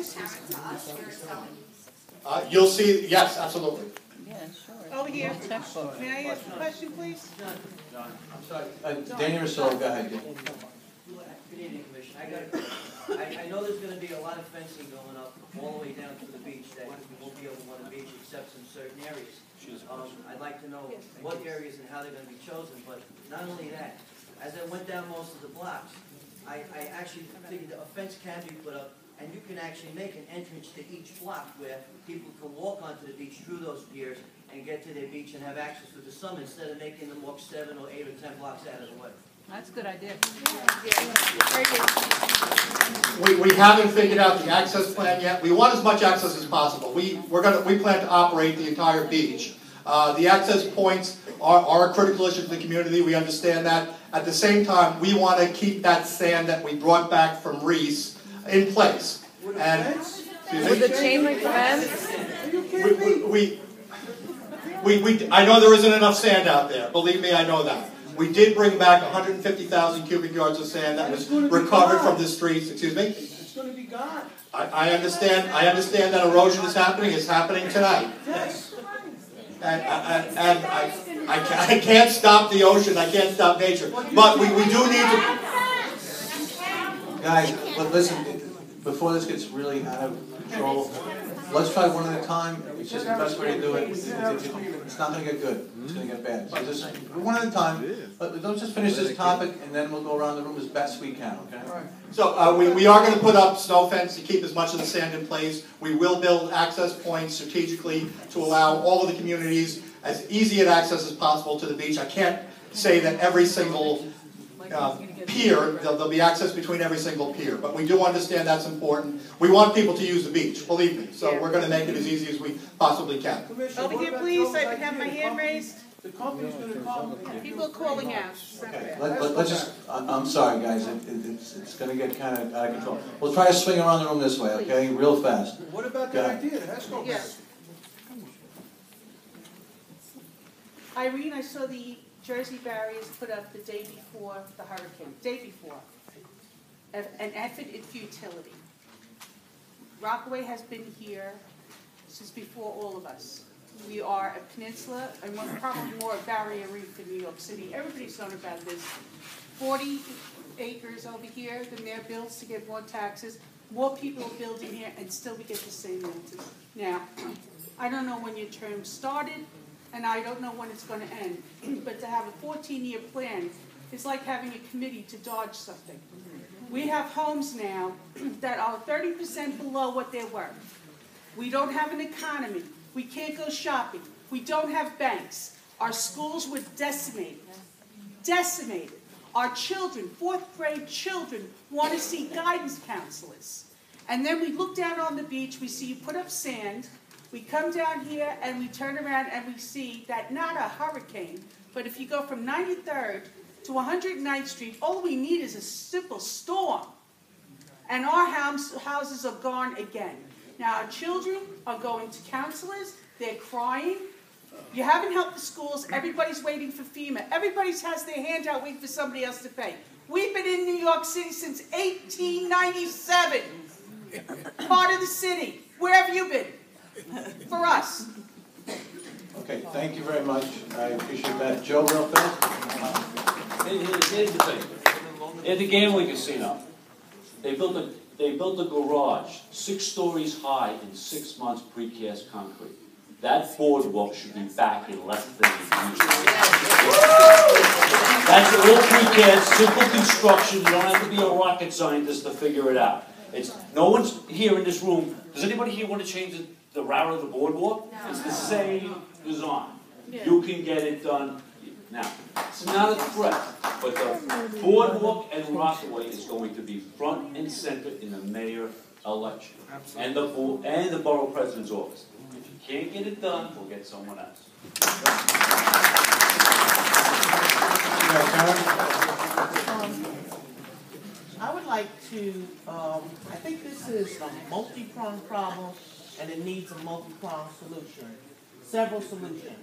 this happen to us here in Tony? You'll see, yes, absolutely. Yeah, sure. Over here. May I ask a question, please? John, I'm sorry. Daniel Rousseau, go ahead. Good evening, Commissioner. I know there's going to be a lot of fencing going up all the way down to the beach that we won't be able to run the beach except in certain areas. I'd like to know what areas and how they're going to be chosen, but not only that, as I went down most of the blocks, I actually figured that a fence can be put up and you can actually make an entrance to each block where people can walk onto the beach through those piers and get to their beach and have access to the sun instead of making them walk 7 or 8 or 10 blocks out of the way. That's a good idea. We haven't figured out the access plan yet. We want as much access as possible. We plan to operate the entire beach. The access points are a critical issue for the community. We understand that. At the same time, we want to keep that sand that we brought back from Reese in place. And with the chain link fence? I know there isn't enough sand out there. Believe me, I know that. We did bring back 150,000 cubic yards of sand that was recovered from the streets. Excuse me? It's going to be gone. I understand that erosion is happening. It's happening tonight. Yes. And I can't stop the ocean. I can't stop nature. But we do need to... Guys, but listen, before this gets really out of control, let's try one at a time. It's just the best way to do it. It's not going to get good. It's going to get bad. So just one at a time. But don't just finish this topic, and then we'll go around the room as best we can, okay? So we are going to put up snow fence to keep as much of the sand in place. We will build access points strategically to allow all of the communities as easy an access as possible to the beach. I can't say that every single pier, there'll be access between every single pier, but we do understand that's important. We want people to use the beach, believe me, so we're going to make it as easy as we possibly can. Over here, please. I can have my hand raised. The company's going to call. People are calling out. Okay, let's just, I'm sorry guys, it's going to get kind of out of control. We'll try to swing around the room this way, okay, real fast. What about that idea? Let's go back. Yes. Irene, I saw the Jersey barriers put up the day before the hurricane, day before. An effort in futility. Rockaway has been here since before all of us. We are a peninsula, and we're probably more a barrier reef in New York City. Everybody's known about this. 40 acres over here, the mayor builds to get more taxes. More people are building here, and still we get the same answers. Now, I don't know when your term started, and I don't know when it's going to end. But to have a 14-year plan is like having a committee to dodge something. We have homes now that are 30% below what they're worth. We don't have an economy. We can't go shopping. We don't have banks. Our schools were decimated. Decimated. Our children, 4th grade children, want to see guidance counselors. And then we look down on the beach, we see you put up sand, we come down here and we turn around and we see that not a hurricane, but if you go from 93rd to 109th Street, all we need is a simple storm. And our houses are gone again. Now our children are going to counselors, they're crying. You haven't helped the schools, everybody's waiting for FEMA. Everybody has their hand out waiting for somebody else to pay. We've been in New York City since 1897. Part of the city. Where have you been? For us. Okay, thank you very much. I appreciate that. Joe, real fast. Here's the thing. At the gambling casino, they built a garage 6 stories high in 6 months precast concrete. That boardwalk should be back in less than a year. That's all precast, simple construction. You don't have to be a rocket scientist to figure it out. No one's here in this room. Does anybody here want to change the route of the boardwalk? No. It's the same design. Yeah. You can get it done. Now, it's not a threat, but the boardwalk and Rockaway is going to be front and center in the mayor election. And the borough president's office. If you can't get it done, we'll get someone else. I would like to, I think this is a multi-pronged problem and it needs a multi-pronged solution, several solutions.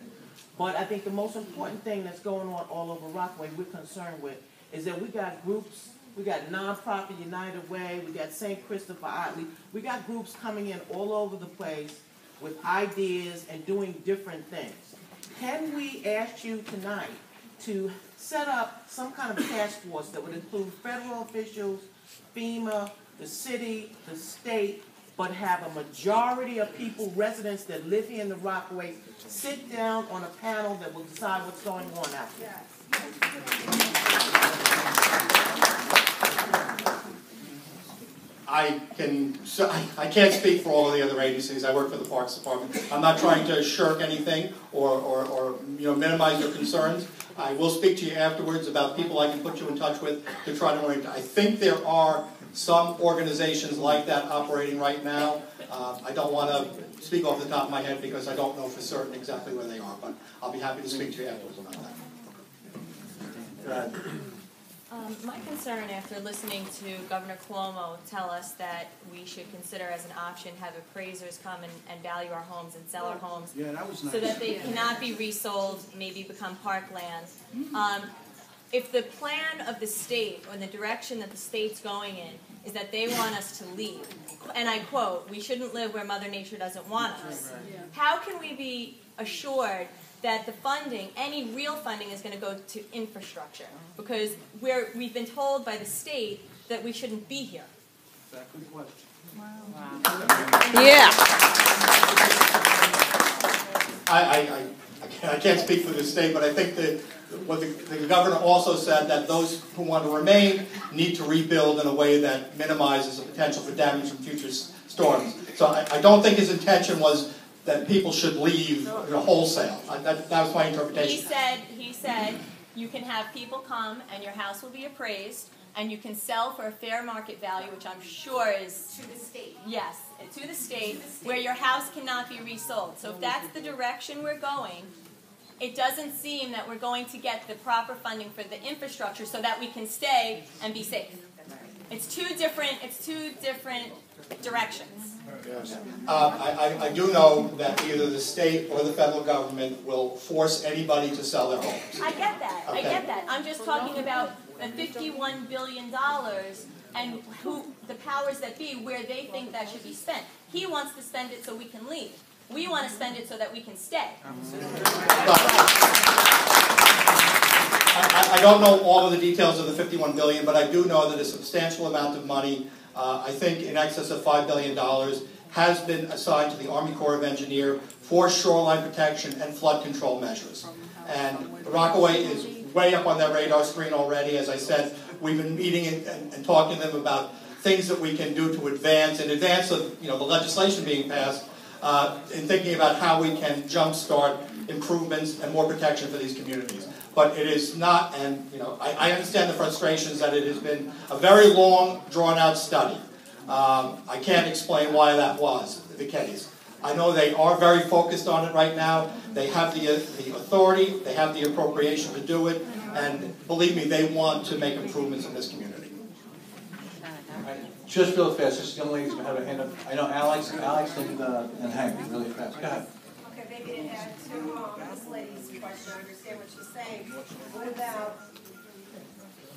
But I think the most important thing that's going on all over Rockaway we're concerned with is that we got groups we got Nonprofit United Way, we got St. Christopher Otley. We got groups coming in all over the place with ideas and doing different things. Can we ask you tonight to set up some kind of task force that would include federal officials, FEMA, the city, the state, but have a majority of people, residents that live here in the Rockaway, sit down on a panel that will decide what's going on out there? I can't speak for all of the other agencies. I work for the Parks Department. I'm not trying to shirk anything or minimize your concerns. I will speak to you afterwards about people I can put you in touch with to try to orient. I think there are some organizations like that operating right now. I don't want to speak off the top of my head because I don't know for certain exactly where they are, but I'll be happy to speak to you afterwards about that. Go ahead. My concern after listening to Governor Cuomo tell us that we should consider as an option have appraisers come and value our homes and sell our homes so that they cannot be resold, maybe become parkland. If the plan of the state or the direction that the state's going in is that they want us to leave, and I quote, we shouldn't live where Mother Nature doesn't want us, how can we be assured that the funding, any real funding, is going to go to infrastructure? Because we've been told by the state that we shouldn't be here. That's a good question. Yeah. I can't speak for the state, but I think that what the governor also said that those who want to remain need to rebuild in a way that minimizes the potential for damage from future storms. So I don't think his intention was that people should leave wholesale. That was my interpretation. He said you can have people come and your house will be appraised and you can sell for a fair market value, which I'm sure is to the state. Yes, to the state, where your house cannot be resold. So if that's the direction we're going, it doesn't seem that we're going to get the proper funding for the infrastructure so that we can stay and be safe. It's two different directions. Yes. I do know that either the state or the federal government will force anybody to sell their homes. I get that. Okay. I get that. I'm just talking about the $51 billion and who the powers that be, where they think that should be spent. He wants to spend it so we can leave. We want to spend it so that we can stay. I don't know all of the details of the $51 billion, but I do know that a substantial amount of money, I think in excess of $5 billion, has been assigned to the Army Corps of Engineers for shoreline protection and flood control measures. And Rockaway is way up on their radar screen already. As I said, we've been meeting and talking to them about things that we can do to advance, in advance of the legislation being passed, in thinking about how we can jumpstart improvements and more protection for these communities. But it is not, and I understand the frustrations that it has been a very long, drawn-out study. I can't explain why that was the case. I know they are very focused on it right now. They have the authority, they have the appropriation to do it, and believe me, they want to make improvements in this community. Just real fast, this young lady's going to have a hand up. I know Alex and Hank, really fast. Go ahead. Okay, maybe to add to this lady's question, I understand what she's saying. What about,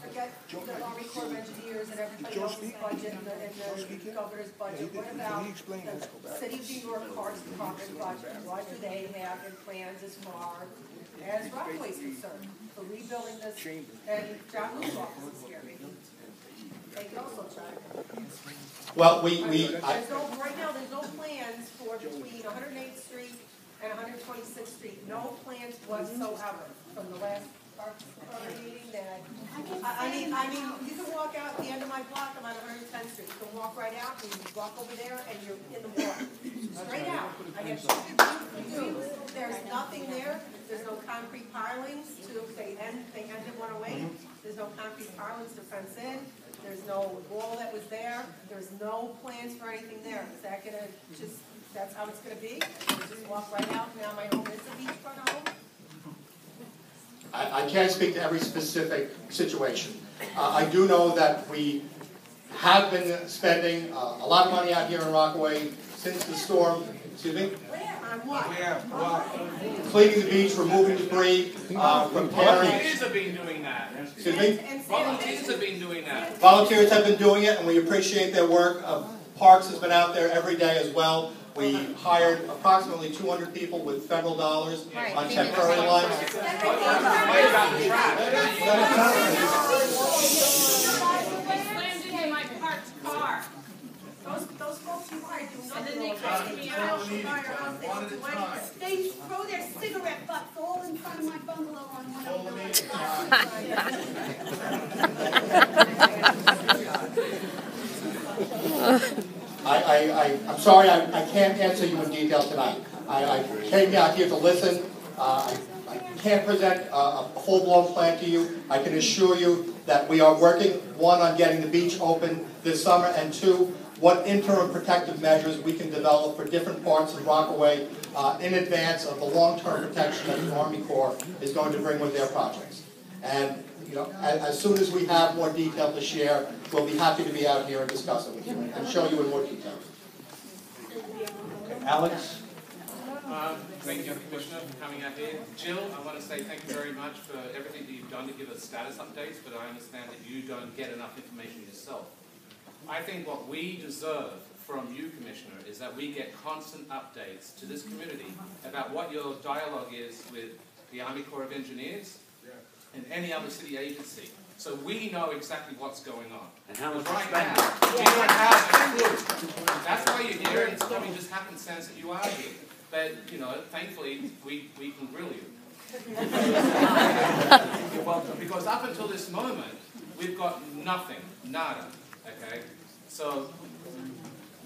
forget the Army Corps of Engineers and everybody else's budget and the governor's budget. What about the City of New York Parks Department budget? What do they have in plans as far as Rockaway's concerned for rebuilding this? And John Lewis office is here. They can also try. Well, right now, there's no plans for between 108th Street and 126th Street. No plans whatsoever from the last Parks meeting that. I mean, you can walk out the end of my block. I'm on 110th Street. You can walk right out and you walk over there and you're in the water. Straight out. I have there's nothing there. There's no concrete pilings they ended 108. There's no concrete pilings to fence in. There's no wall that was there. There's no plans for anything there. Is that going to that's how it's going to be? Just walk right out and now my home is a beachfront home? I can't speak to every specific situation. I do know that we have been spending a lot of money out here in Rockaway since the storm. Excuse me? Where? On what? Cleaning the beach, removing debris, preparing. Volunteers have been doing that. Excuse me? Volunteers have been doing that. Volunteers have been doing it, and we appreciate their work. Parks has been out there every day as well. We hired approximately 200 people with federal dollars on temporary lines. Those folks you hired do nothing. They throw their cigarette butts all in front of my bungalow on 109. I'm sorry, I can't answer you in detail tonight. I came out here to listen. I can't present a full-blown plan to you. I can assure you that we are working, one, on getting the beach open this summer, and two, what interim protective measures we can develop for different parts of Rockaway in advance of the long-term protection that the Army Corps is going to bring with their projects. And as soon as we have more detail to share, we'll be happy to be out here and discuss it with you and show you in more detail. Okay, Alex? Thank you, Commissioner, for coming out here. Jill, I want to say thank you very much for everything that you've done to give us status updates, but I understand that you don't get enough information yourself. I think what we deserve from you, Commissioner, is that we get constant updates to this community about what your dialogue is with the Army Corps of Engineers and any other city agency. So we know exactly what's going on. And how much right spending. now, we don't have a clue. That's why you're here, and it's probably just happenstance that you are here. But, thankfully, we can grill you. Because up until this moment, we've got nothing, nada, okay? So,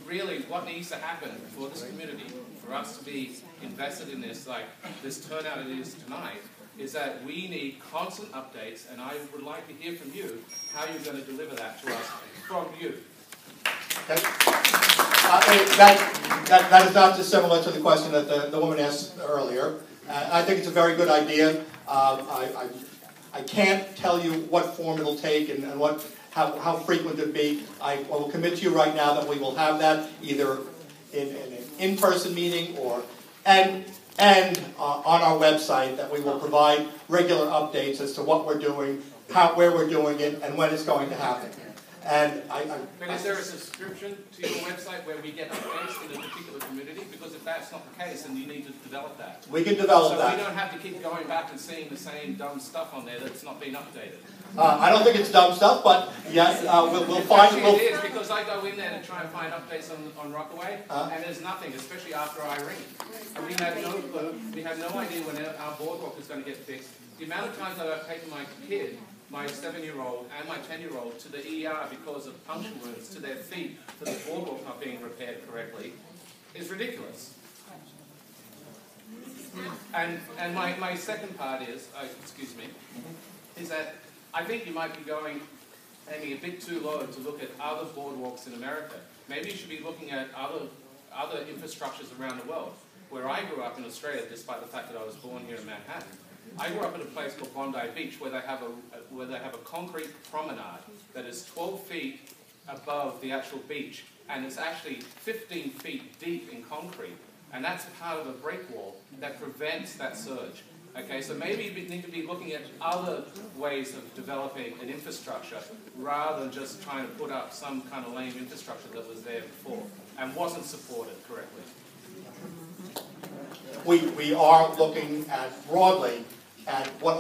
really, what needs to happen for this community, for us to be invested in this, like this turnout it is tonight, is that we need constant updates, and I would like to hear from you how you're going to deliver that to us from you. Okay. That is not dissimilar to the question that the woman asked earlier. I think it's a very good idea. I can't tell you what form it'll take and how frequent it'll be. I will commit to you right now that we will have that either in an in-person meeting and on our website, that we will provide regular updates as to what we're doing, where we're doing it, and when it's going to happen. And but is there a subscription to your website where we get updates in a particular community? Because if that's not the case, then you need to develop that. We can develop that. So we don't have to keep going back and seeing the same dumb stuff on there that's not been updated. I don't think it's dumb stuff, but yes, we'll find it. It is, because I go in there to try and find updates on Rockaway, and there's nothing, especially after Irene. And we had no clue, we had no idea when our boardwalk was going to get fixed. The amount of times that I've taken my kid, my 7-year-old and my 10-year-old to the ER because of puncture wounds to their feet for the boardwalk not being repaired correctly is ridiculous. And my second part is, excuse me, is that I think you might be aiming a bit too low to look at other boardwalks in America. Maybe you should be looking at other infrastructures around the world. Where I grew up in Australia, despite the fact that I was born here in Manhattan, I grew up in a place called Bondi Beach where they have a concrete promenade that is 12 feet above the actual beach, and it's actually 15 feet deep in concrete, and that's part of a break wall that prevents that surge. Okay, so maybe you need to be looking at other ways of developing an infrastructure rather than just trying to put up some kind of lame infrastructure that was there before and wasn't supported correctly. We are looking at broadly at what